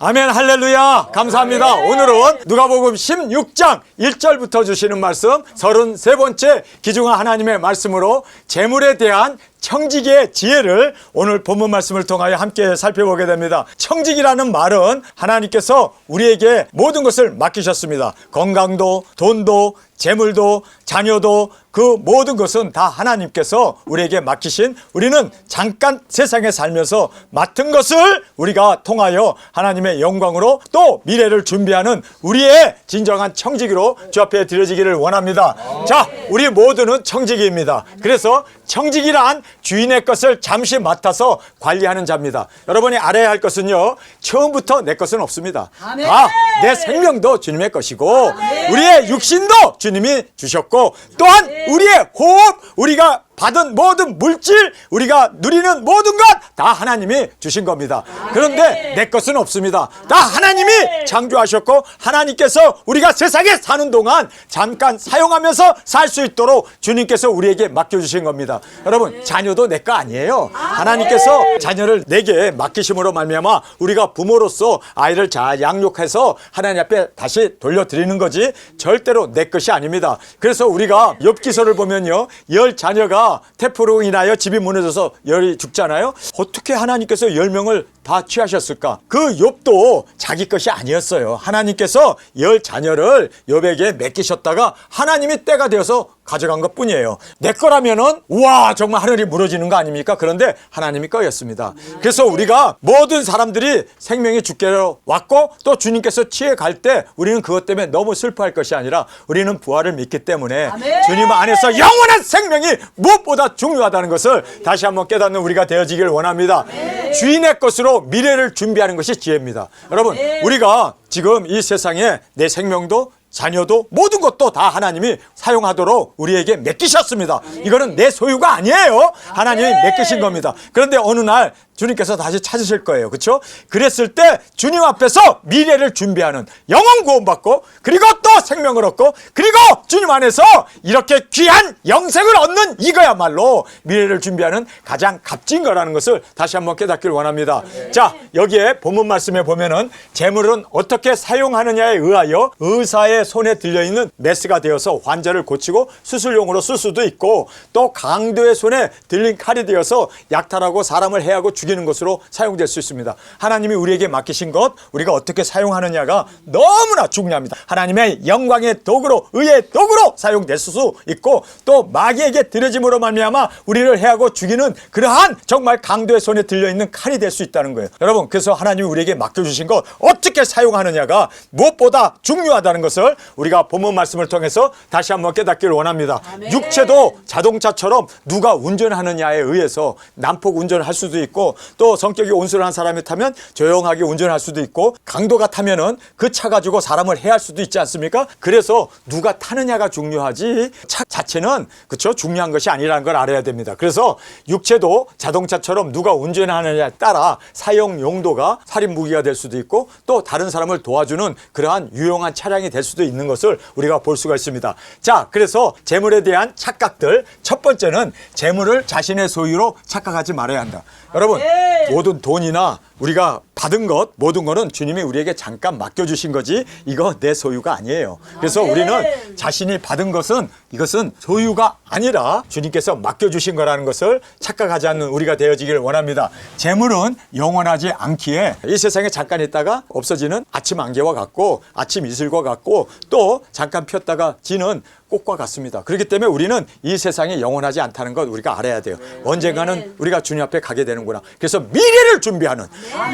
아멘, 할렐루야. 감사합니다. 오늘은 누가복음 16장 1절부터 주시는 말씀 33번째 기중한 하나님의 말씀으로 재물에 대한 청지기의 지혜를 오늘 본문 말씀을 통하여 함께 살펴보게 됩니다. 청지기라는 말은 하나님께서 우리에게 모든 것을 맡기셨습니다. 건강도, 돈도, 재물도, 자녀도, 그 모든 것은 다 하나님께서 우리에게 맡기신, 우리는 잠깐 세상에 살면서 맡은 것을 우리가 통하여 하나님의 영광으로 또 미래를 준비하는 우리의 진정한 청지기로 주 앞에 드려지기를 원합니다. 자, 우리 모두는 청지기입니다. 그래서 청지기란 주인의 것을 잠시 맡아서 관리하는 자입니다. 여러분이 알아야 할 것은요, 처음부터 내 것은 없습니다. 다 내 생명도 주님의 것이고, 우리의 육신도 주님이 주셨고, 또한 우리의 호흡, 우리가 받은 모든 물질, 우리가 누리는 모든 것 다 하나님이 주신 겁니다. 그런데 내 것은 없습니다. 다 하나님이 창조하셨고, 하나님께서 우리가 세상에 사는 동안 잠깐 사용하면서 살 수 있도록 주님께서 우리에게 맡겨주신 겁니다. 여러분, 자녀도 내 거 아니에요. 하나님께서 자녀를 내게 맡기심으로 말미암아 우리가 부모로서 아이를 잘 양육해서 하나님 앞에 다시 돌려드리는 거지 절대로 내 것이 아닙니다. 그래서 우리가 욥기서를 보면요, 10자녀가 태풍으로 인하여 집이 무너져서 10이 죽잖아요. 어떻게 하나님께서 10명을 다 취하셨을까? 그 욥도 자기 것이 아니었어요. 하나님께서 10자녀를 욥에게 맡기셨다가 하나님이 때가 되어서 가져간 것 뿐이에요. 내 거라면은 우와, 정말 하늘이 무너지는 거 아닙니까? 그런데 하나님이 거였습니다. 그래서 우리가 모든 사람들이 생명이 주께로 왔고, 또 주님께서 취해 갈 때 우리는 그것 때문에 너무 슬퍼할 것이 아니라 우리는 부활을 믿기 때문에 주님 안에서 영원한 생명이 무엇보다 중요하다는 것을 다시 한번 깨닫는 우리가 되어지길 원합니다. 주인의 것으로 미래를 준비하는 것이 지혜입니다. 여러분, 우리가 지금 이 세상에 내 생명도 자녀도 모든 것도 다 하나님이 사용하도록 우리에게 맡기셨습니다. 이거는 내 소유가 아니에요. 하나님이 맡기신 겁니다. 그런데 어느 날 주님께서 다시 찾으실 거예요. 그렇죠? 그랬을 때 주님 앞에서 미래를 준비하는, 영원 구원받고, 그리고 또 생명을 얻고, 그리고 주님 안에서 이렇게 귀한 영생을 얻는, 이거야말로 미래를 준비하는 가장 값진 거라는 것을 다시 한번 깨닫기를 원합니다. 자, 여기에 본문 말씀에 보면은 재물은 어떻게 사용하느냐에 의하여 의사의 손에 들려있는 메스가 되어서 환자를 고치고 수술용으로 쓸 수도 있고, 또 강도의 손에 들린 칼이 되어서 약탈하고 사람을 해하고 죽이는 것으로 사용될 수 있습니다. 하나님이 우리에게 맡기신 것, 우리가 어떻게 사용하느냐가 너무나 중요합니다. 하나님의 영광의 도구로, 의의 도구로 사용될 수 있고, 또 마귀에게 들여짐으로 말미암아 우리를 해하고 죽이는 그러한 정말 강도의 손에 들려있는 칼이 될 수 있다는 거예요. 여러분, 그래서 하나님이 우리에게 맡겨주신 것 어떻게 사용하느냐가 무엇보다 중요하다는 것을 우리가 본문 말씀을 통해서 다시 한번 깨닫기를 원합니다. 육체도 자동차처럼 누가 운전하느냐에 의해서 난폭 운전을 할 수도 있고, 또 성격이 온순한 사람이 타면 조용하게 운전할 수도 있고, 강도가 타면은 그 차 가지고 사람을 해할 수도 있지 않습니까? 그래서 누가 타느냐가 중요하지 차 자체는, 그렇죠, 중요한 것이 아니라는 걸 알아야 됩니다. 그래서 육체도 자동차처럼 누가 운전하느냐에 따라 사용 용도가 살인 무기가 될 수도 있고, 또 다른 사람을 도와주는 그러한 유용한 차량이 될 수도 있는 것을 우리가 볼 수가 있습니다. 자, 그래서 재물에 대한 착각들, 첫 번째는 재물을 자신의 소유로 착각하지 말아야 한다. 여러분, 모든 돈이나 우리가 받은 것, 모든 거는 주님이 우리에게 잠깐 맡겨주신 거지 이거 내 소유가 아니에요. 그래서 우리는 자신이 받은 것은, 이것은 소유가 아니라 주님께서 맡겨주신 거라는 것을 착각하지 않는 우리가 되어지기를 원합니다. 재물은 영원하지 않기에 이 세상에 잠깐 있다가 없어지는 아침 안개와 같고, 아침 이슬과 같고, 또 잠깐 폈다가 지는 꽃과 같습니다. 그렇기 때문에 우리는 이 세상에 영원하지 않다는 것 우리가 알아야 돼요. 언젠가는 우리가 주님 앞에 가게 되는구나. 그래서 미래를 준비하는,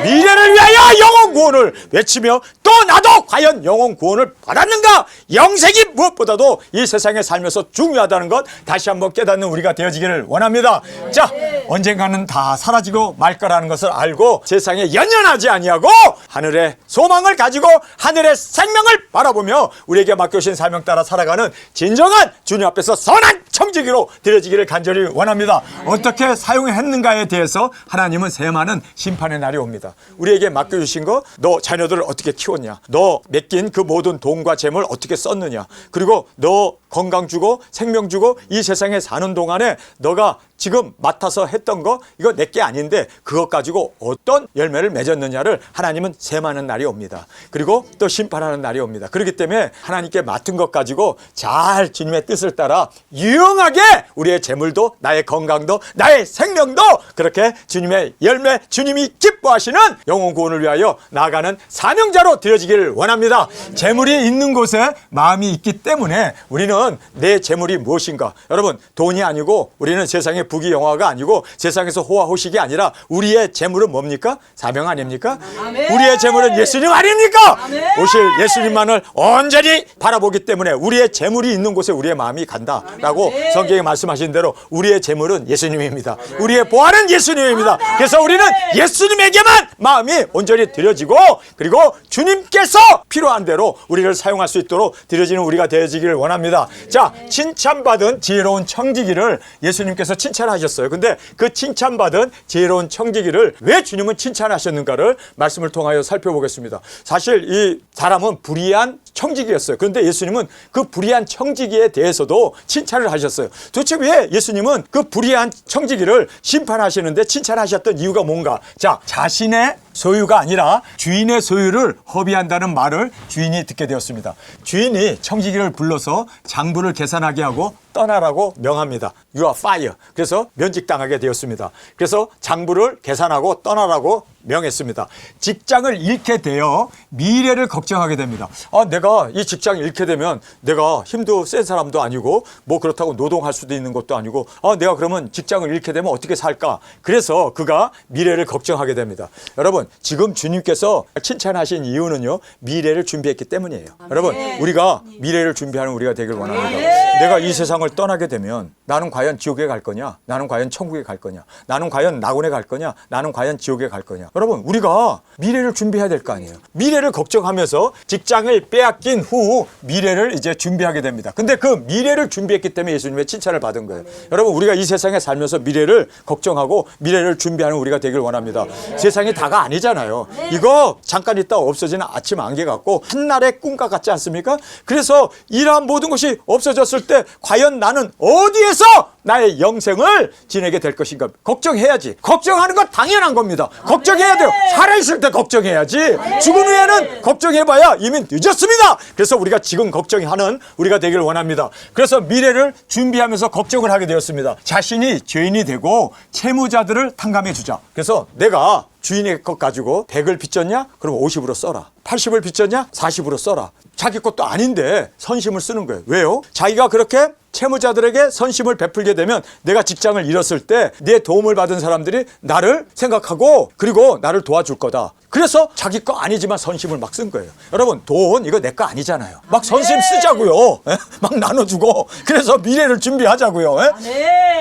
미래를 위하여 영원 구원을 외치며, 또 나도 과연 영원 구원을 받았는가? 영생이 무엇보다도 이 세상에 살면서 중요하다는 것 다시 한번 깨닫는 우리가 되어지기를 원합니다. 자, 언젠가는 다 사라지고 말 거라는 것을 알고 세상에 연연하지 아니하고 하늘의 소망을 가지고 하늘의 생명을 바라보며 우리에게 맡겨주신 사명 따라 살아가는 진정한 주님 앞에서 선한 청지기로 드려지기를 간절히 원합니다. 어떻게 사용했는가에 대해서 하나님은 세마는 심판의 날이 옵니다. 우리에게 맡겨주신 거 너 자녀들을 어떻게 키웠냐? 너 맡긴 그 모든 돈과 재물 어떻게 썼느냐? 그리고 너 건강 주고 생명 주고 이 세상에 사는 동안에 너가 지금 맡아서 했던 거 이거 내게 아닌데 그것 가지고 어떤 열매를 맺었느냐를 하나님은 셈하는 날이 옵니다. 그리고 또 심판하는 날이 옵니다. 그렇기 때문에 하나님께 맡은 것 가지고 잘 주님의 뜻을 따라 유용하게 우리의 재물도 나의 건강도 나의 생명도 그렇게 주님의 열매 주님이 기뻐하시는 영혼 구원을 위하여 나아가는 사명자로 되어지기를 원합니다. 재물이 있는 곳에 마음이 있기 때문에 우리는 내 재물이 무엇인가? 여러분 돈이 아니고 우리는 세상의 부귀영화가 아니고 세상에서 호화호식이 아니라 우리의 재물은 뭡니까? 사명 아닙니까? 아멘. 우리의 재물은 예수님 아닙니까? 아멘. 오실 예수님만을 온전히 바라보기 때문에 우리의 재물이 있는 곳에 우리의 마음이 간다라고 아멘. 성경에 말씀하신 대로 우리의 재물은 예수님입니다. 아멘. 우리의 보안은 예수님입니다. 아멘. 그래서 우리는 예수님에게만 마음이 온전히 드려지고 그리고 주님께서 필요한 대로 우리를 사용할 수 있도록 드려지는 우리가 되어지기를 원합니다. 자, 칭찬받은 지혜로운 청지기를 예수님께서 칭찬하셨어요. 근데 그 칭찬받은 지혜로운 청지기를 왜 주님은 칭찬하셨는가를 말씀을 통하여 살펴보겠습니다. 사실 이 사람은 불의한 청지기였어요. 그런데 예수님은 그 불의한 청지기에 대해서도 칭찬을 하셨어요. 도대체 왜 예수님은 그 불의한 청지기를 심판하시는데 칭찬하셨던 이유가 뭔가? 자, 자신의 소유가 아니라 주인의 소유를 허비한다는 말을 주인이 듣게 되었습니다. 주인이 청지기를 불러서 장부를 계산하게 하고 떠나라고 명합니다. You are fired. 그래서 면직당하게 되었습니다. 그래서 장부를 계산하고 떠나라고 명했습니다. 직장을 잃게 되어 미래를 걱정하게 됩니다. 아, 내가 이 직장을 잃게 되면 내가 힘도 센 사람도 아니고 뭐 그렇다고 노동할 수도 있는 것도 아니고 내가 그러면 직장을 잃게 되면 어떻게 살까? 그래서 그가 미래를 걱정하게 됩니다. 여러분 지금 주님께서 칭찬하신 이유는요. 미래를 준비했기 때문이에요. 아멘. 여러분 우리가 미래를 준비하는 우리가 되길 원합니다. 아멘. 내가 이 세상을 떠나게 되면 나는 과연 지옥에 갈 거냐? 나는 과연 천국에 갈 거냐? 나는 과연 낙원에 갈 거냐? 나는 과연 지옥에 갈 거냐? 여러분 우리가 미래를 준비해야 될 거 아니에요. 미래를 걱정하면서 직장을 빼앗긴 후 미래를 이제 준비하게 됩니다. 근데 그 미래를 준비했기 때문에 예수님의 칭찬을 받은 거예요. 여러분 우리가 이 세상에 살면서 미래를 걱정하고 미래를 준비하는 우리가 되길 원합니다. 세상이 다가 아니잖아요. 이거 잠깐 있다 없어지는 아침 안개 같고 한날의 꿈과 같지 않습니까? 그래서 이러한 모든 것이 없어졌을 때 과연 나는 어디에서 나의 영생을 지내게 될 것인가? 걱정해야지. 걱정하는 건 당연한 겁니다. 걱정해야 돼요. 살아있을 때 걱정해야지. 죽은 후에는 걱정해봐야 이미 늦었습니다. 그래서 우리가 지금 걱정하는 우리가 되길 원합니다. 그래서 미래를 준비하면서 걱정을 하게 되었습니다. 자신이 죄인이 되고 채무자들을 탕감해 주자. 그래서 내가 주인의 것 가지고 100을 빚졌냐? 그럼 50으로 써라. 80을 빚졌냐? 40으로 써라. 자기 것도 아닌데 선심을 쓰는 거예요. 왜요? 자기가 그렇게 채무자들에게 선심을 베풀게 되면 내가 직장을 잃었을 때 내 도움을 받은 사람들이 나를 생각하고 그리고 나를 도와줄 거다. 그래서 자기 거 아니지만 선심을 막 쓴 거예요. 여러분 돈 이거 내 거 아니잖아요. 막 선심 쓰자고요. 막 나눠주고 그래서 미래를 준비하자고요.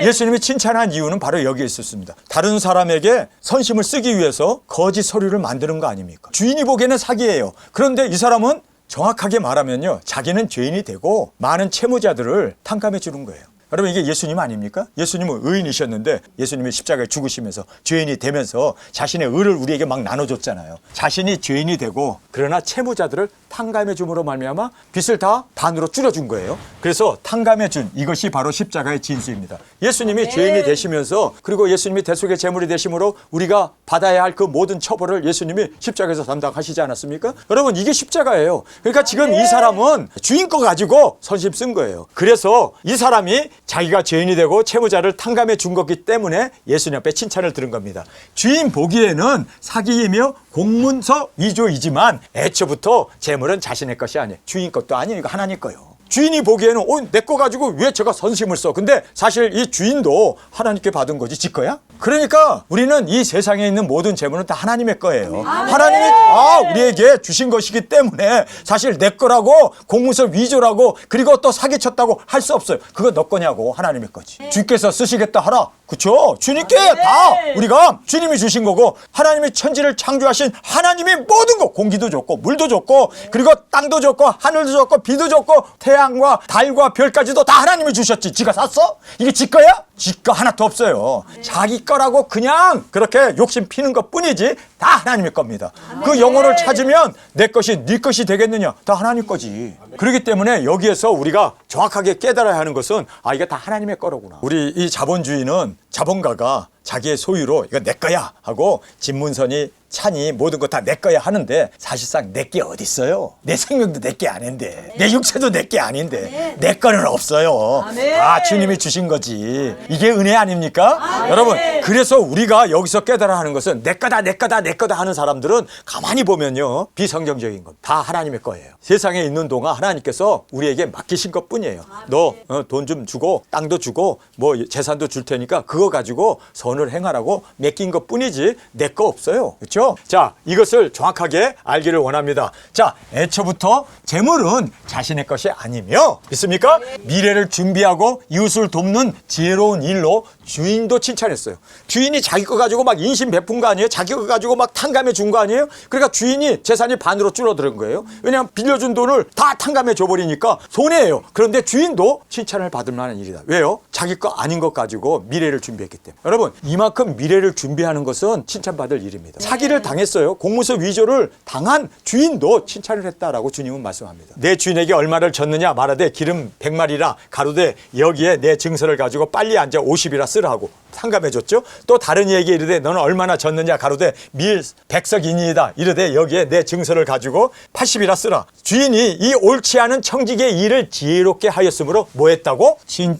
예수님이 칭찬한 이유는 바로 여기에 있었습니다. 다른 사람에게 선심을 쓰기 위해서 거짓 서류를 만드는 거 아닙니까? 주인이 보기에는 사기예요. 그런데 이 사람은 정확하게 말하면요. 자기는 죄인이 되고 많은 채무자들을 탕감해 주는 거예요. 여러분 이게 예수님 아닙니까? 예수님은 의인이셨는데 예수님이 십자가에 죽으시면서 죄인이 되면서 자신의 의를 우리에게 막 나눠줬잖아요. 자신이 죄인이 되고 그러나 채무자들을 탕감해 줌으로 말미암아 빚을 다 반으로 줄여준 거예요. 그래서 탕감해 준 이것이 바로 십자가의 진수입니다. 예수님이 죄인이 되시면서 그리고 예수님이 대속의 제물이 되심으로 우리가 받아야 할 그 모든 처벌을 예수님이 십자가에서 담당하시지 않았습니까? 여러분 이게 십자가예요. 그러니까 지금 이 사람은 주인 거 가지고 선심 쓴 거예요. 그래서 이 사람이 자기가 죄인이 되고 채무자를 탕감해 준 거기 때문에 예수님 앞에 칭찬을 들은 겁니다. 주인 보기에는 사기이며 공문서 위조이지만 애초부터 재물은 자신의 것이 아니에요. 주인 것도 아니에요. 이거 하나님 거예요. 주인이 보기에는 내 거 가지고 왜 제가 선심을 써? 근데 사실 이 주인도 하나님께 받은 거지 지 거야? 그러니까 우리는 이 세상에 있는 모든 재물은 다 하나님의 거예요. 하나님이 다 우리에게 주신 것이기 때문에 사실 내 거라고 공문서 위조라고 그리고 또 사기쳤다고 할 수 없어요. 그거 너 거냐고 하나님의 거지. 주께서 쓰시겠다 하라. 그렇죠? 주님께 다 우리가 주님이 주신 거고 하나님이 천지를 창조하신 하나님이 모든 거 공기도 줬고 물도 줬고 그리고 땅도 줬고 하늘도 줬고 비도 줬고 태양과 달과 별까지도 다 하나님이 주셨지. 지가 샀어? 이게 지 거야? 지 거 하나도 없어요. 자기 거 거라고 그냥 그렇게 욕심 피는 것 뿐이지 다 하나님의 겁니다. 그 영혼을 찾으면 내 것이 네 것이 되겠느냐? 다 하나님 거지. 그렇기 때문에 여기에서 우리가 정확하게 깨달아야 하는 것은 이게 다 하나님의 거로구나. 우리 이 자본주의는 자본가가 자기의 소유로 이거 내 거야 하고 집문선이 찬이 모든 거 다 내 거야 하는데 사실상 내 게 어디 있어요? 내 생명도 내 게 아닌데 내 육체도 내 게 아닌데 내 거는 없어요. 다 주님이 주신 거지. 이게 은혜 아닙니까? 여러분, 그래서 우리가 여기서 깨달아 하는 것은 내 거다 내 거다 내 거다 하는 사람들은 가만히 보면요 비성경적인 겁니다. 다 하나님의 거예요. 세상에 있는 동안 하나님께서 우리에게 맡기신 것뿐이에요. 너 돈 좀 주고 땅도 주고 뭐 재산도 줄 테니까 그거 가지고 선을 행하라고 맡긴 것뿐이지 내 거 없어요. 그렇죠? 자, 이것을 정확하게 알기를 원합니다. 자, 애초부터 재물은 자신의 것이 아니며 있습니까? 미래를 준비하고 이웃을 돕는 지혜로운 일로 주인도 칭찬했어요. 주인이 자기 거 가지고 막 인신 베푼 거 아니에요? 자기 거 가지고 막 탕감해 준 거 아니에요? 그러니까 주인이 재산이 반으로 줄어드는 거예요. 왜냐하면 빌려준 돈을 다 탕감해 줘버리니까 손해예요. 그런데 주인도 칭찬을 받을 만한 일이다. 왜요? 자기 거 아닌 것 가지고 미래를 준비했기 때문에. 여러분, 이만큼 미래를 준비하는 것은 칭찬받을 일입니다. 사기를 당했어요. 공무서 위조를 당한 주인도 칭찬을 했다라고 주님은 말씀합니다. 내 주인에게 얼마를 줬느냐 말하되 기름 100마리라 가로되 여기에 내 증서를 가지고 빨리 앉아 50이라 쓰라고 탕감해줬죠. 또 다른 이에게 이르되 너는 얼마나 졌느냐 가로되 밀 100석이니이다 이르되 여기에 내 증서를 가지고 80이라 쓰라. 주인이 이 옳지 않은 청지기의 일을 지혜롭게 하였으므로 뭐 했다고?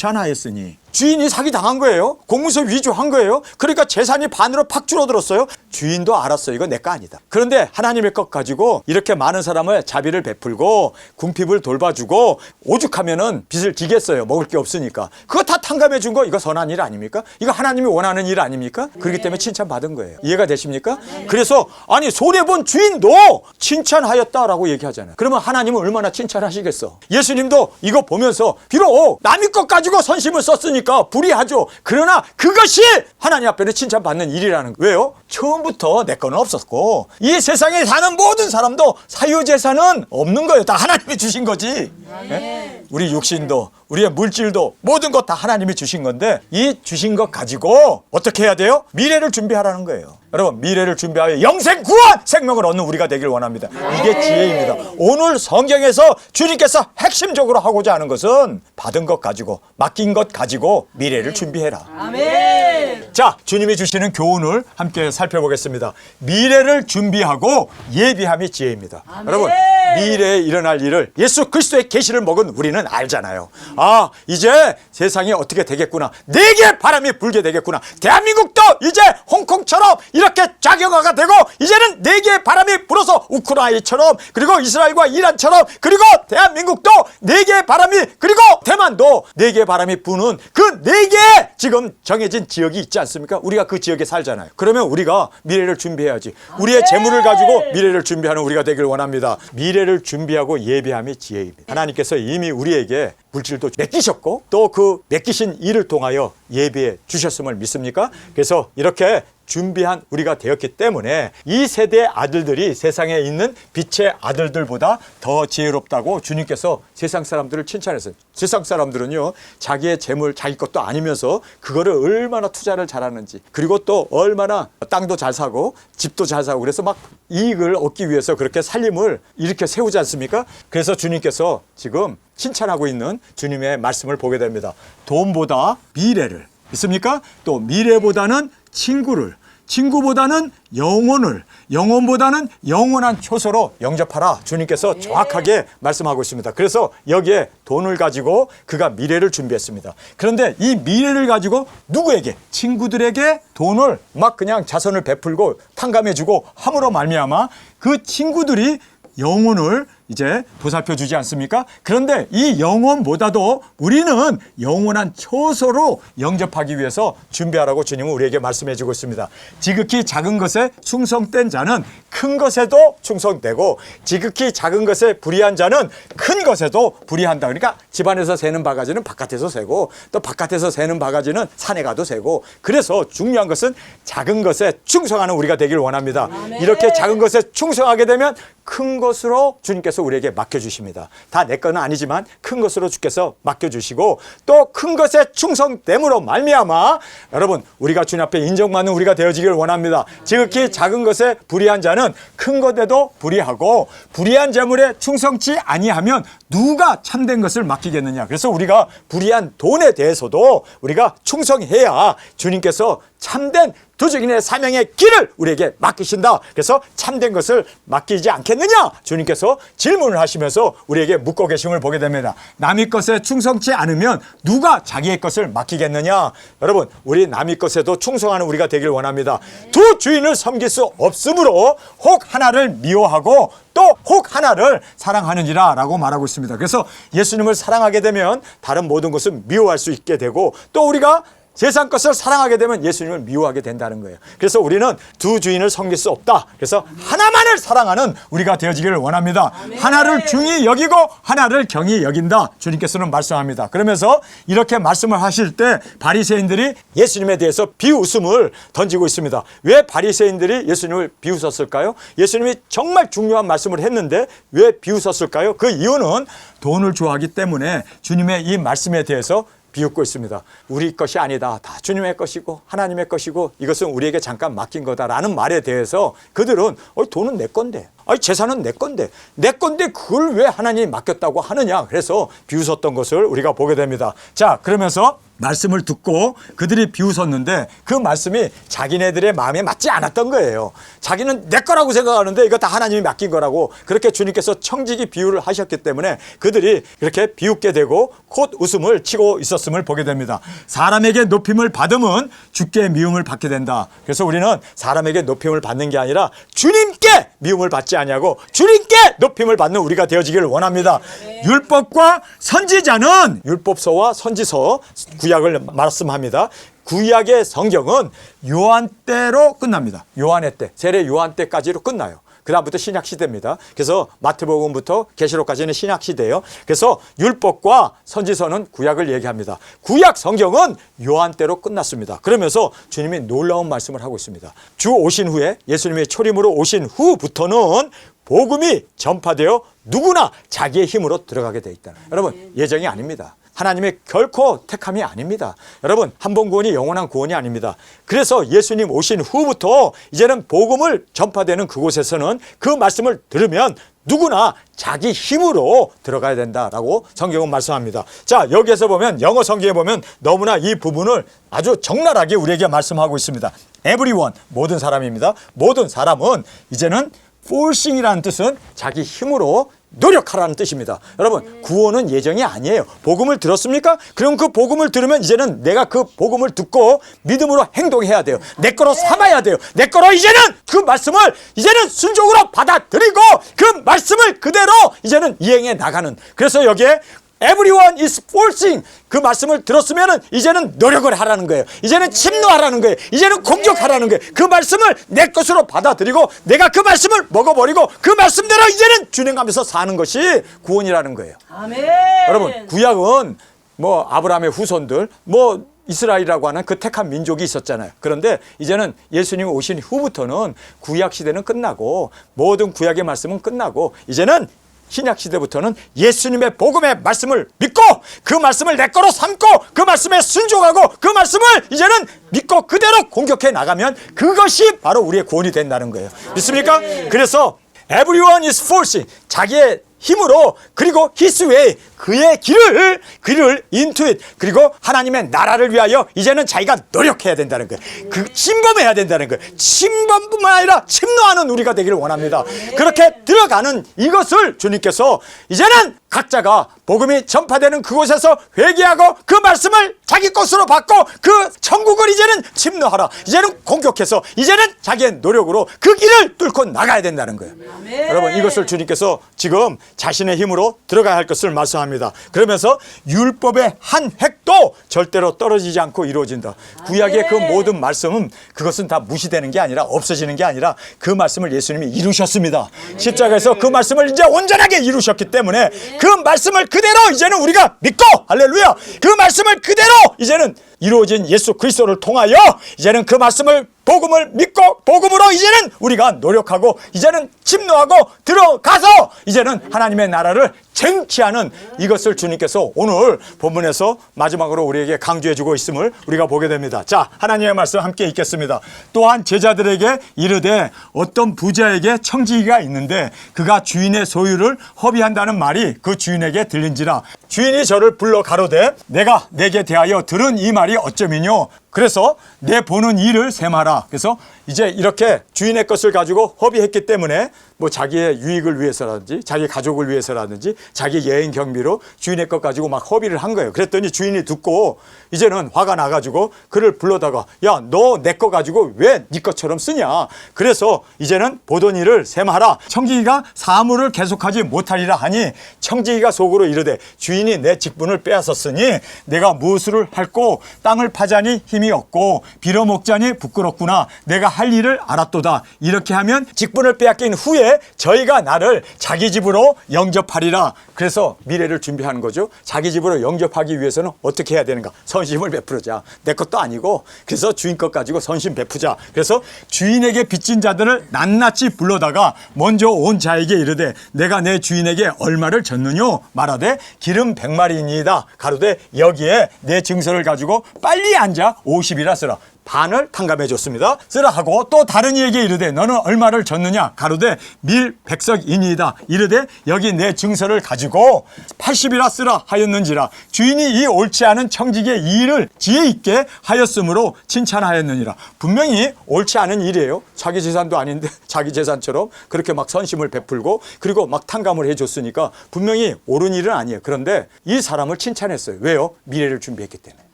칭찬하였으니. 주인이 사기 당한 거예요. 공무서 위조한 거예요. 그러니까 재산이 반으로 팍 줄어들었어요. 주인도 알았어요. 이거 내 거 아니다. 그런데 하나님의 것 가지고 이렇게 많은 사람을 자비를 베풀고 궁핍을 돌봐주고 오죽하면은 빚을 지겠어요. 먹을 게 없으니까. 그거 다 탕감해 준 거 이거 선한 일 아닙니까? 이거 하나님이 원하는 일 아닙니까? 그렇기 때문에 칭찬받은 거예요. 이해가 되십니까? 그래서 아니 손해본 주인도 칭찬하였다라고 얘기하잖아요. 그러면 하나님은 얼마나 칭찬하시겠어? 예수님도 이거 보면서 비록 남의 것 가지고 선심을 썼으니까 불의하죠. 그러나 그것이 하나님 앞에는 칭찬받는 일이라는 거예요. 왜요? 처음부터 내 거는 없었고 이 세상에 사는 모든 사람도 사유재산은 없는 거예요. 다 하나님이 주신 거지. 네? 우리 육신도 우리의 물질도 모든 것 다 하나님이 주신 건데 이 주신 것 가지고 어떻게 해야 돼요? 미래를 준비하라는 거예요. 여러분, 미래를 준비하여 영생 구원 생명을 얻는 우리가 되길 원합니다. 이게 지혜입니다. 오늘 성경에서 주님께서 핵심적으로 하고자 하는 것은 받은 것 가지고 맡긴 것 가지고 미래를 준비해라. 아멘. 자, 주님이 주시는 교훈을 함께 살펴보겠습니다. 미래를 준비하고 예비함이 지혜입니다. 아멘. 여러분, 미래에 일어날 일을 예수 그리스도의 계시를 먹은 우리는 알잖아요. 아, 이제 세상이 어떻게 되겠구나. 내게 바람이 불게 되겠구나. 대한민국도 이제 홍콩처럼 이렇게 좌경화가 되고 이제는 네 개의 바람이 불어서 우크라이나처럼 그리고 이스라엘과 이란처럼 그리고 대한민국도 네 개의 바람이 그리고 대만도 네 개의 바람이 부는 그 네 개의 지금 정해진 지역이 있지 않습니까? 우리가 그 지역에 살잖아요. 그러면 우리가 미래를 준비해야지. 우리의 재물을 가지고 미래를 준비하는 우리가 되길 원합니다. 미래를 준비하고 예비함이 지혜입니다. 하나님께서 이미 우리에게 물질도 맡기셨고 또 그 맡기신 일을 통하여 예비해 주셨음을 믿습니까? 그래서 이렇게 준비한 우리가 되었기 때문에 이 세대의 아들들이 세상에 있는 빛의 아들들보다 더 지혜롭다고 주님께서 세상 사람들을 칭찬했어요. 세상 사람들은요, 자기의 재물, 자기 것도 아니면서 그거를 얼마나 투자를 잘하는지 그리고 또 얼마나 땅도 잘 사고 집도 잘 사고 그래서 막 이익을 얻기 위해서 그렇게 살림을 이렇게 세우지 않습니까? 그래서 주님께서 지금 칭찬하고 있는 주님의 말씀을 보게 됩니다. 돈보다 미래를 있습니까? 또 미래보다는 친구를, 친구보다는 영혼을, 영혼보다는 영원한 초소로 영접하라. 주님께서 정확하게 말씀하고 있습니다. 그래서 여기에 돈을 가지고 그가 미래를 준비했습니다. 그런데 이 미래를 가지고 누구에게? 친구들에게 돈을 막 그냥 자선을 베풀고 탕감해주고 함으로 말미암아 그 친구들이 영혼을 이제 보살펴 주지 않습니까? 그런데 이 영혼보다도 우리는 영원한 초소로 영접하기 위해서 준비하라고 주님은 우리에게 말씀해 주고 있습니다. 지극히 작은 것에 충성된 자는 큰 것에도 충성되고 지극히 작은 것에 불의한 자는 큰 것에도 불의한다. 그러니까 집안에서 새는 바가지는 바깥에서 새고 또 바깥에서 새는 바가지는 산에 가도 새고 그래서 중요한 것은 작은 것에 충성하는 우리가 되길 원합니다. 이렇게 작은 것에 충성하게 되면 큰 것으로 주님께서 우리에게 맡겨주십니다. 다 내 거는 아니지만 큰 것으로 주께서 맡겨주시고 또 큰 것에 충성됨으로 말미암아 여러분 우리가 주님 앞에 인정받는 우리가 되어지기를 원합니다. 지극히 작은 것에 불의한 자는 큰 것에도 불의하고 불의한 재물에 충성치 아니하면 누가 참된 것을 맡기겠느냐. 그래서 우리가 불의한 돈에 대해서도 우리가 충성해야 주님께서 참된 두 증인의 사명의 길을 우리에게 맡기신다. 그래서 참된 것을 맡기지 않겠느냐 주님께서 질문을 하시면서 우리에게 묻고 계심을 보게 됩니다. 남의 것에 충성치 않으면 누가 자기의 것을 맡기겠느냐. 여러분 우리 남의 것에도 충성하는 우리가 되길 원합니다. 두 주인을 섬길 수 없으므로 혹 하나를 미워하고 또 혹 하나를 사랑하느니라 라고 말하고 있습니다. 그래서 예수님을 사랑하게 되면 다른 모든 것을 미워할 수 있게 되고 또 우리가 세상 것을 사랑하게 되면 예수님을 미워하게 된다는 거예요. 그래서 우리는 두 주인을 섬길 수 없다. 그래서 하나만을 사랑하는 우리가 되어지기를 원합니다. 아멘. 하나를 중히 여기고 하나를 경히 여긴다. 주님께서는 말씀합니다. 그러면서 이렇게 말씀을 하실 때 바리새인들이 예수님에 대해서 비웃음을 던지고 있습니다. 왜 바리새인들이 예수님을 비웃었을까요? 예수님이 정말 중요한 말씀을 했는데 왜 비웃었을까요? 그 이유는 돈을 좋아하기 때문에 주님의 이 말씀에 대해서 비웃고 있습니다. 우리 것이 아니다. 다 주님의 것이고 하나님의 것이고 이것은 우리에게 잠깐 맡긴 거다라는 말에 대해서 그들은 돈은 내 건데 재산은 내 건데 그걸 왜 하나님이 맡겼다고 하느냐. 그래서 비웃었던 것을 우리가 보게 됩니다. 자, 그러면서 말씀을 듣고 그들이 비웃었는데 그 말씀이 자기네들의 마음에 맞지 않았던 거예요. 자기는 내 거라고 생각하는데 이거 다 하나님이 맡긴 거라고 그렇게 주님께서 청지기 비유를 하셨기 때문에 그들이 그렇게 비웃게 되고 곧 웃음을 치고 있었음을 보게 됩니다. 사람에게 높임을 받으면 주께 미움을 받게 된다. 그래서 우리는 사람에게 높임을 받는 게 아니라 주님께 미움을 받지 아니하고 주님께 높임을 받는 우리가 되어지기를 원합니다. 율법과 선지자는 율법서와 선지서 구약을 말씀합니다. 구약의 성경은 요한 때로 끝납니다. 요한의 때, 세례 요한 때까지로 끝나요. 그 다음부터 신약시대입니다. 그래서 마태복음부터 계시록까지는 신약시대예요. 그래서 율법과 선지서는 구약을 얘기합니다. 구약 성경은 요한 때로 끝났습니다. 그러면서 주님이 놀라운 말씀을 하고 있습니다. 주 오신 후에 예수님의 초림으로 오신 후부터는 복음이 전파되어 누구나 자기의 힘으로 들어가게 돼 있다. 여러분 예정이 아닙니다. 하나님의 결코 택함이 아닙니다. 여러분 한 번 구원이 영원한 구원이 아닙니다. 그래서 예수님 오신 후부터 이제는 복음을 전파되는 그곳에서는 그 말씀을 들으면 누구나 자기 힘으로 들어가야 된다라고 성경은 말씀합니다. 자, 여기에서 보면 영어 성경에 보면 너무나 이 부분을 아주 적나라하게 우리에게 말씀하고 있습니다. Everyone, 모든 사람입니다. 모든 사람은 이제는 forcing이라는 뜻은 자기 힘으로 노력하라는 뜻입니다. 여러분 구원은 예정이 아니에요. 복음을 들었습니까? 그럼 그 복음을 들으면 이제는 내가 그 복음을 듣고 믿음으로 행동해야 돼요. 내 거로 삼아야 돼요. 내 거로 이제는 그 말씀을 이제는 순종으로 받아들이고 그 말씀을 그대로 이제는 이행해 나가는. 그래서 여기에 Everyone is forcing 그 말씀을 들었으면 이제는 노력을 하라는 거예요. 이제는 침노하라는 거예요. 이제는 공격하라는 거예요. 그 말씀을 내 것으로 받아들이고 내가 그 말씀을 먹어버리고 그 말씀대로 이제는 준행하면서 사는 것이 구원이라는 거예요. 아멘. 여러분 구약은 뭐 아브라함의 후손들 뭐 이스라엘이라고 하는 그 택한 민족이 있었잖아요. 그런데 이제는 예수님 오신 후부터는 구약 시대는 끝나고 모든 구약의 말씀은 끝나고 이제는 신약 시대부터는 예수님의 복음의 말씀을 믿고 그 말씀을 내 거로 삼고 그 말씀에 순종하고 그 말씀을 이제는 믿고 그대로 공격해 나가면 그것이 바로 우리의 구원이 된다는 거예요. 믿습니까? 그래서 everyone is forcing 자기의 힘으로 그리고 his way 그의 길을 into it 그리고 하나님의 나라를 위하여 이제는 자기가 노력해야 된다는 거예요. 그 침범해야 된다는 거예요. 침범뿐만 아니라 침노하는 우리가 되기를 원합니다. 그렇게 들어가는 이것을 주님께서 이제는 각자가 복음이 전파되는 그곳에서 회개하고 그 말씀을 자기 것으로 받고 그 천국을 이제는 침노하라. 이제는 공격해서 이제는 자기의 노력으로 그 길을 뚫고 나가야 된다는 거예요. 아멘. 여러분 이것을 주님께서 지금 자신의 힘으로 들어가야 할 것을 말씀합니다. 그러면서 율법의 한 획도 절대로 떨어지지 않고 이루어진다. 구약의 그 모든 말씀은 그것은 다 무시되는 게 아니라 없어지는 게 아니라 그 말씀을 예수님이 이루셨습니다. 십자가에서 그 말씀을 이제 온전하게 이루셨기 때문에 그 말씀을 그대로 이제는 우리가 믿고 할렐루야 그 말씀을 그대로 이제는 이루어진 예수 그리스도를 통하여 이제는 그 말씀을 복음을 믿고 복음으로 이제는 우리가 노력하고 이제는 침노하고 들어가서 이제는 하나님의 나라를 쟁취하는 이것을 주님께서 오늘 본문에서 마지막으로 우리에게 강조해주고 있음을 우리가 보게 됩니다. 자, 하나님의 말씀 함께 읽겠습니다. 또한 제자들에게 이르되 어떤 부자에게 청지기가 있는데 그가 주인의 소유를 허비한다는 말이 그 주인에게 들린지라. 주인이 저를 불러 가로되 내가 내게 대하여 들은 이 말이 어쩌미뇨. 그래서 내 보는 일을 셈하라. 그래서 이제 이렇게 주인의 것을 가지고 허비했기 때문에 뭐 자기의 유익을 위해서라든지 자기 가족을 위해서라든지 자기 여행 경비로 주인의 것 가지고 막 허비를 한 거예요. 그랬더니 주인이 듣고 이제는 화가 나가지고 그를 불러다가 야, 너 내 거 가지고 왜 네 것처럼 쓰냐. 그래서 이제는 보던 일을 셈하라. 청지기가 사물을 계속하지 못하리라 하니 청지기가 속으로 이르되 주인이 내 직분을 빼앗았으니 내가 무엇을 할꼬. 땅을 파자니 힘이 없고 빌어먹자니 부끄럽구나. 내가 할 일을 알았도다. 이렇게 하면 직분을 빼앗긴 후에 저희가 나를 자기 집으로 영접하리라. 그래서 미래를 준비하는 거죠. 자기 집으로 영접하기 위해서는 어떻게 해야 되는가? 선심을 베푸자. 내 것도 아니고 그래서 주인 것 가지고 선심 베푸자. 그래서 주인에게 빚진 자들을 낱낱이 불러다가 먼저 온 자에게 이르되 내가 내 주인에게 얼마를 졌느뇨. 말하되 기름 100마리니이다. 가로되 여기에 내 증서를 가지고 빨리 앉아 50이라 쓰라. 반을 탕감해 줬습니다. 쓰라 하고 또 다른 이에게 이르되 너는 얼마를 줬느냐. 가로되 밀 100석이니이다. 이르되 여기 내 증서를 가지고 80이라 쓰라 하였는지라. 주인이 이 옳지 않은 청지기의 이 일을 지혜 있게 하였으므로 칭찬하였느니라. 분명히 옳지 않은 일이에요. 자기 재산도 아닌데 자기 재산처럼 그렇게 막 선심을 베풀고 그리고 막 탕감을 해줬으니까 분명히 옳은 일은 아니에요. 그런데 이 사람을 칭찬했어요. 왜요? 미래를 준비했기 때문에.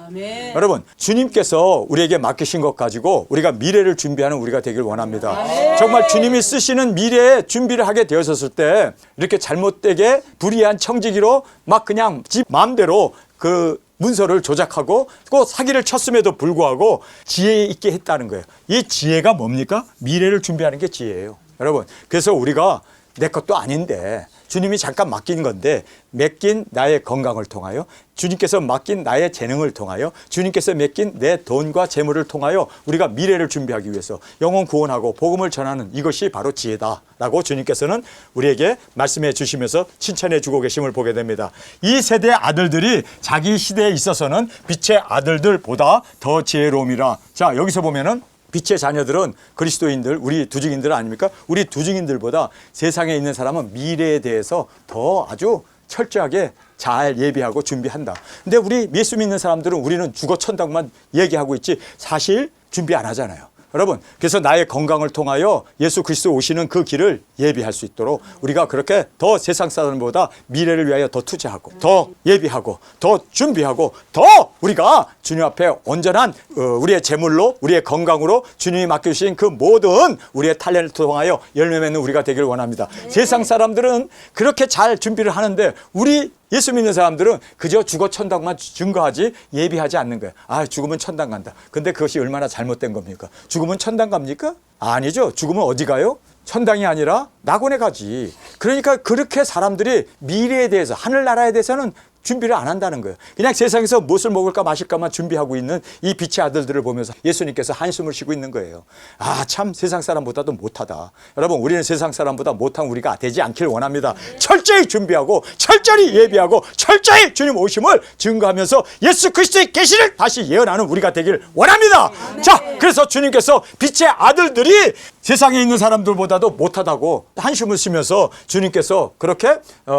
아멘. 여러분, 주님께서 우리에게 맡기신 것 가지고 우리가 미래를 준비하는 우리가 되길 원합니다. 아멘. 정말 주님이 쓰시는 미래에 준비를 하게 되었을 때 이렇게 잘못되게 불의한 청지기로 막 그냥 집 마음대로 그 문서를 조작하고 또 사기를 쳤음에도 불구하고 지혜 있게 했다는 거예요. 이 지혜가 뭡니까? 미래를 준비하는 게 지혜예요. 여러분, 그래서 우리가 내 것도 아닌데 주님이 잠깐 맡긴 건데 맡긴 나의 건강을 통하여 주님께서 맡긴 나의 재능을 통하여 주님께서 맡긴 내 돈과 재물을 통하여 우리가 미래를 준비하기 위해서 영혼 구원하고 복음을 전하는 이것이 바로 지혜다라고 주님께서는 우리에게 말씀해 주시면서 칭찬해 주고 계심을 보게 됩니다. 이 세대의 아들들이 자기 시대에 있어서는 빛의 아들들보다 더 지혜로움이라. 자, 여기서 보면은 빛의 자녀들은 그리스도인들, 우리 두증인들 아닙니까? 우리 두증인들보다 세상에 있는 사람은 미래에 대해서 더 아주 철저하게 잘 예비하고 준비한다. 근데 우리 예수 믿는 사람들은 우리는 죽어 천당만 얘기하고 있지 사실 준비 안 하잖아요. 여러분, 그래서 나의 건강을 통하여 예수 그리스도 오시는 그 길을 예비할 수 있도록 우리가 그렇게 더 세상 사람보다 미래를 위하여 더 투자하고 더 예비하고 더 준비하고 더 우리가 주님 앞에 온전한 우리의 재물로 우리의 건강으로 주님이 맡겨주신 그 모든 우리의 탤런트를 통하여 열매 맺는 우리가 되기를 원합니다. 네. 세상 사람들은 그렇게 잘 준비를 하는데 우리 예수 믿는 사람들은 그저 죽어 천당만 증거하지 예비하지 않는 거예요. 아, 죽으면 천당 간다. 근데 그것이 얼마나 잘못된 겁니까? 죽으면 천당 갑니까? 아니죠. 죽으면 어디 가요? 천당이 아니라 낙원에 가지. 그러니까 그렇게 사람들이 미래에 대해서 하늘나라에 대해서는 준비를 안 한다는 거예요. 그냥 세상에서 무엇을 먹을까 마실까만 준비하고 있는 이 빛의 아들들을 보면서 예수님께서 한숨을 쉬고 있는 거예요. 아, 참 세상 사람보다도 못하다. 여러분, 우리는 세상 사람보다 못한 우리가 되지 않길 원합니다. 철저히 준비하고 철저히 예비하고 철저히 주님 오심을 증거하면서 예수 그리스도의 계시를 다시 예언하는 우리가 되길 원합니다. 자, 그래서 주님께서 빛의 아들들이 세상에 있는 사람들보다도 못하다고 한숨을 쉬면서 주님께서 그렇게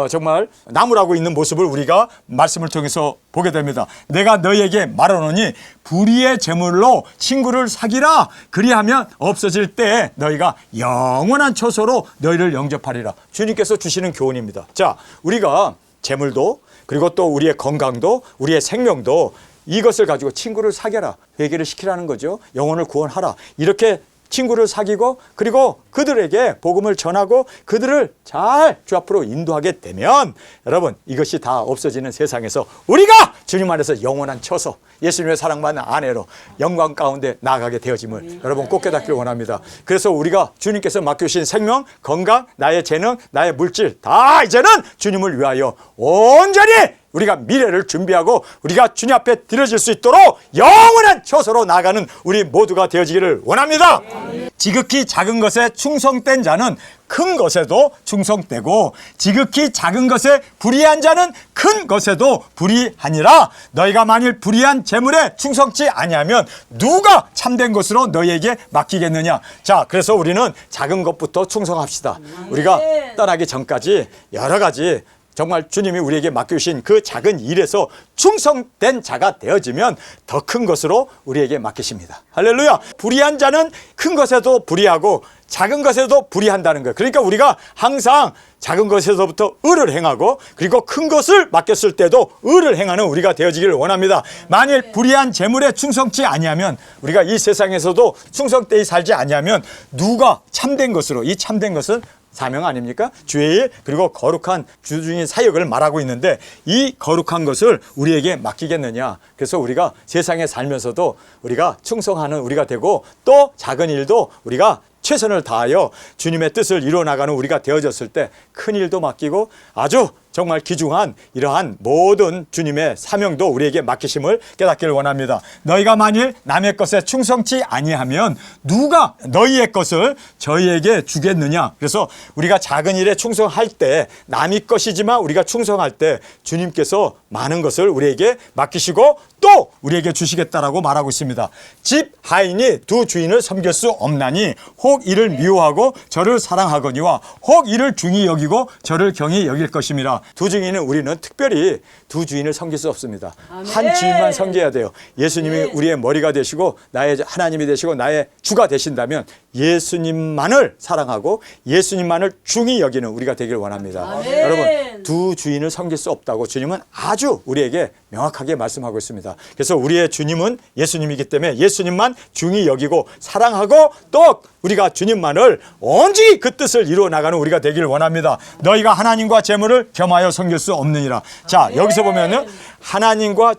정말 나무라고 있는 모습을 우리가 말씀을 통해서 보게 됩니다. 내가 너희에게 말하노니 불의의 재물로 친구를 사기라. 그리하면 없어질 때에 너희가 영원한 처소로 너희를 영접하리라. 주님께서 주시는 교훈입니다. 자, 우리가 재물도 그리고 또 우리의 건강도 우리의 생명도 이것을 가지고 친구를 사겨라. 회개를 시키라는 거죠. 영혼을 구원하라. 이렇게 친구를 사귀고 그리고 그들에게 복음을 전하고 그들을 잘 주 앞으로 인도하게 되면 여러분, 이것이 다 없어지는 세상에서 우리가 주님 안에서 영원한 처소, 예수님의 사랑받는 아내로 영광 가운데 나아가게 되어짐을 여러분 꼭 깨닫기를 원합니다. 그래서 우리가 주님께서 맡겨주신 생명, 건강, 나의 재능, 나의 물질 다 이제는 주님을 위하여 온전히 우리가 미래를 준비하고 우리가 주님 앞에 드려질 수 있도록 영원한 처소로 나가는 우리 모두가 되어지기를 원합니다. 지극히 작은 것에 충성된 자는 큰 것에도 충성되고 지극히 작은 것에 불의한 자는 큰 것에도 불의하니라. 너희가 만일 불의한 재물에 충성치 아니하면 누가 참된 것으로 너희에게 맡기겠느냐. 자, 그래서 우리는 작은 것부터 충성합시다. 우리가 떠나기 전까지 여러 가지 정말 주님이 우리에게 맡겨주신 그 작은 일에서 충성된 자가 되어지면 더 큰 것으로 우리에게 맡기십니다. 할렐루야. 불의한 자는 큰 것에도 불의하고 작은 것에도 불의한다는 거예요. 그러니까 우리가 항상 작은 것에서부터 의를 행하고 그리고 큰 것을 맡겼을 때도 의를 행하는 우리가 되어지기를 원합니다. 만일 불의한 재물에 충성치 아니하면 우리가 이 세상에서도 충성되이 살지 아니하면 누가 참된 것으로, 이 참된 것은 사명 아닙니까? 주의 일 그리고 거룩한 주중인 사역을 말하고 있는데 이 거룩한 것을 우리에게 맡기겠느냐. 그래서 우리가 세상에 살면서도 우리가 충성하는 우리가 되고 또 작은 일도 우리가 최선을 다하여 주님의 뜻을 이루어나가는 우리가 되어졌을 때 큰 일도 맡기고 아주 정말 귀중한 이러한 모든 주님의 사명도 우리에게 맡기심을 깨닫기를 원합니다. 너희가 만일 남의 것에 충성치 아니하면 누가 너희의 것을 저희에게 주겠느냐. 그래서 우리가 작은 일에 충성할 때 남의 것이지만 우리가 충성할 때 주님께서 많은 것을 우리에게 맡기시고 또 우리에게 주시겠다라고 말하고 있습니다. 집 하인이 두 주인을 섬길 수 없나니 혹 이를 미워하고 저를 사랑하거니와 혹 이를 중히 여기고 저를 경히 여길 것임이라. 두 주인은 우리는 특별히 두 주인을 섬길 수 없습니다. 한 주인만 섬겨야 돼요. 예수님이 우리의 머리가 되시고 나의 하나님이 되시고 나의 주가 되신다면 예수님만을 사랑하고 예수님만을 중히 여기는 우리가 되길 원합니다. 여러분, 두 주인을 섬길 수 없다고 주님은 아주 우리에게 명확하게 말씀하고 있습니다. 그래서 우리의 주님은 예수님이기 때문에 예수님만 중히 여기고 사랑하고 또 우리가 주님만을 온전히 그 뜻을 이루어 나가는 우리가 되길 원합니다. 너희가 하나님과 재물을 겸하여 섬길 수 없느니라. 자, 여기서 보면은 하나님과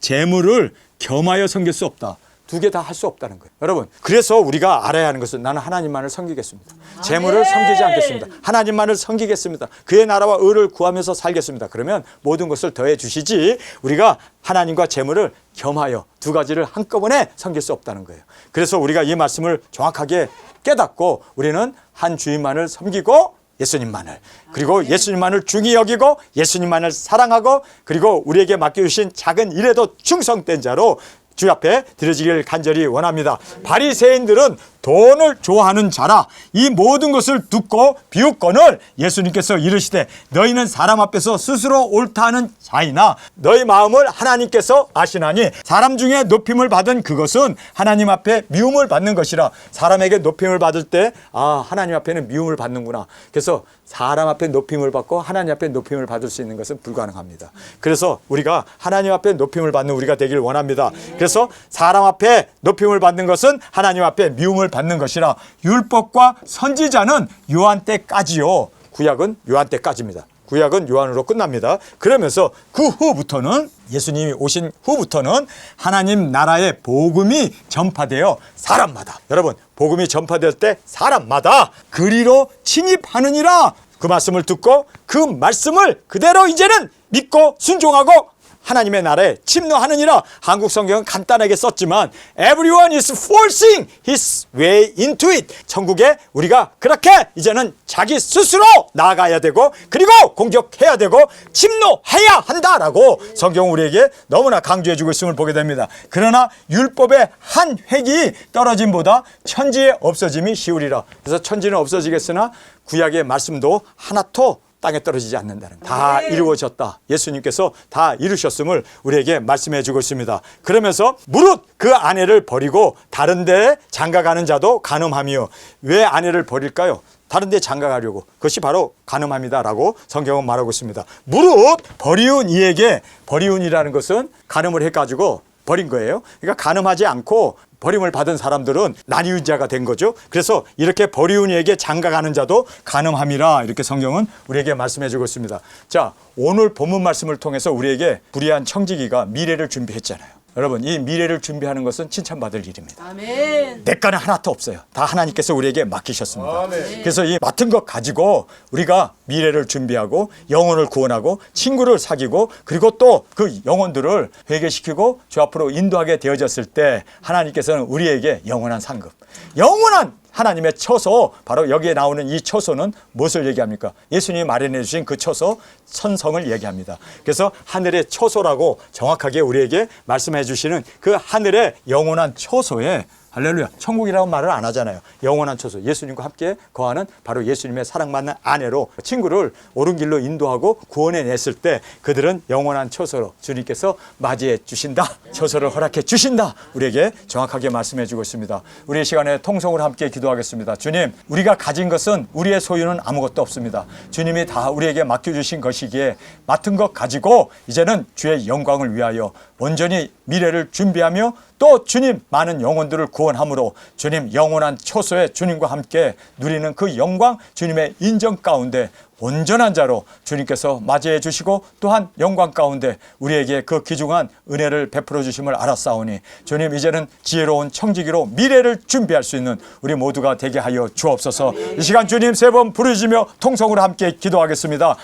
재물을 겸하여 섬길 수 없다. 두 개 다 할 수 없다는 거예요. 여러분, 그래서 우리가 알아야 하는 것은 나는 하나님만을 섬기겠습니다. 재물을 섬기지 않겠습니다. 하나님만을 섬기겠습니다. 그의 나라와 의를 구하면서 살겠습니다. 그러면 모든 것을 더해 주시지 우리가 하나님과 재물을 겸하여 두 가지를 한꺼번에 섬길 수 없다는 거예요. 그래서 우리가 이 말씀을 정확하게 깨닫고 우리는 한 주인만을 섬기고 예수님만을 그리고 예수님만을 중히 여기고 예수님만을 사랑하고 그리고 우리에게 맡겨주신 작은 일에도 충성된 자로 주 앞에 드려지기를 간절히 원합니다. 바리새인들은 돈을 좋아하는 자라 이 모든 것을 듣고 비웃거늘 예수님께서 이르시되 너희는 사람 앞에서 스스로 옳다 하는 자이나 너희 마음을 하나님께서 아시나니 사람 중에 높임을 받은 그것은 하나님 앞에 미움을 받는 것이라. 사람에게 높임을 받을 때 하나님 앞에는 미움을 받는구나. 그래서 사람 앞에 높임을 받고 하나님 앞에 높임을 받을 수 있는 것은 불가능합니다. 그래서 우리가 하나님 앞에 높임을 받는 우리가 되길 원합니다. 그래서 사람 앞에 높임을 받는 것은 하나님 앞에 미움을 받는 것이라. 율법과 선지자는 요한 때까지요. 구약은 요한 때까지입니다. 구약은 요한으로 끝납니다. 그러면서 그 후부터는 예수님이 오신 후부터는 하나님 나라의 복음이 전파되어 사람마다, 여러분, 복음이 전파될 때 사람마다 그리로 침입하느니라. 그 말씀을 듣고 그 말씀을 그대로 이제는 믿고 순종하고 하나님의 나라에 침노하느니라. 한국 성경은 간단하게 썼지만 Everyone is forcing his way into it. 천국에 우리가 그렇게 이제는 자기 스스로 나아가야 되고 그리고 공격해야 되고 침노해야 한다라고 성경은 우리에게 너무나 강조해주고 있음을 보게 됩니다. 그러나 율법의 한 획이 떨어짐보다 천지에 없어짐이 쉬우리라. 그래서 천지는 없어지겠으나 구약의 말씀도 하나도 땅에 떨어지지 않는다는 다 이루어졌다. 예수님께서 다 이루셨음을 우리에게 말씀해 주고 있습니다. 그러면서 무릇 그 아내를 버리고 다른 데에 장가가는 자도 간음하며. 왜 아내를 버릴까요? 다른 데 장가가려고. 그것이 바로 간음함이다라고 성경은 말하고 있습니다. 무릇 버리운 이에게, 버리운이라는 것은 간음을 해가지고 버린 거예요. 그러니까 간음하지 않고 버림을 받은 사람들은 난이운 자가 된 거죠. 그래서 이렇게 버리운 이에게 장가가는 자도 간음함이라 이렇게 성경은 우리에게 말씀해 주고 있습니다. 자, 오늘 본문 말씀을 통해서 우리에게 불의한 청지기가 미래를 준비했잖아요. 여러분, 이 미래를 준비하는 것은 칭찬받을 일입니다. 아멘. 대가는 하나도 없어요. 다 하나님께서 우리에게 맡기셨습니다. 그래서 이 맡은 것 가지고 우리가 미래를 준비하고 영혼을 구원하고 친구를 사귀고 그리고 또 그 영혼들을 회개시키고 주 앞으로 인도하게 되어졌을 때 하나님께서는 우리에게 영원한 상급, 영원한 하나님의 처소, 바로 여기에 나오는 이 처소는 무엇을 얘기합니까? 예수님이 마련해 주신 그 처소, 천성을 얘기합니다. 그래서 하늘의 처소라고 정확하게 우리에게 말씀해 주시는 그 하늘의 영원한 처소에, 할렐루야, 천국이라고 말을 안 하잖아요. 영원한 처소, 예수님과 함께 거하는 바로 예수님의 사랑받는 아내로 친구를 옳은 길로 인도하고 구원해 냈을 때 그들은 영원한 처소로 주님께서 맞이해 주신다, 처소를 허락해 주신다, 우리에게 정확하게 말씀해 주고 있습니다. 우리 이 시간에 통성으로 함께 기도하겠습니다. 주님, 우리가 가진 것은 우리의 소유는 아무것도 없습니다. 주님이 다 우리에게 맡겨주신 것이기에 맡은 것 가지고 이제는 주의 영광을 위하여 온전히 미래를 준비하며 또 주님 많은 영혼들을 구원함으로 주님 영원한 처소에 주님과 함께 누리는 그 영광, 주님의 인정 가운데 온전한 자로 주님께서 맞이해 주시고 또한 영광 가운데 우리에게 그 귀중한 은혜를 베풀어 주심을 알았사오니 주님 이제는 지혜로운 청지기로 미래를 준비할 수 있는 우리 모두가 되게 하여 주옵소서. 이 시간 주님 세 번 부르짖으며 통성으로 함께 기도하겠습니다.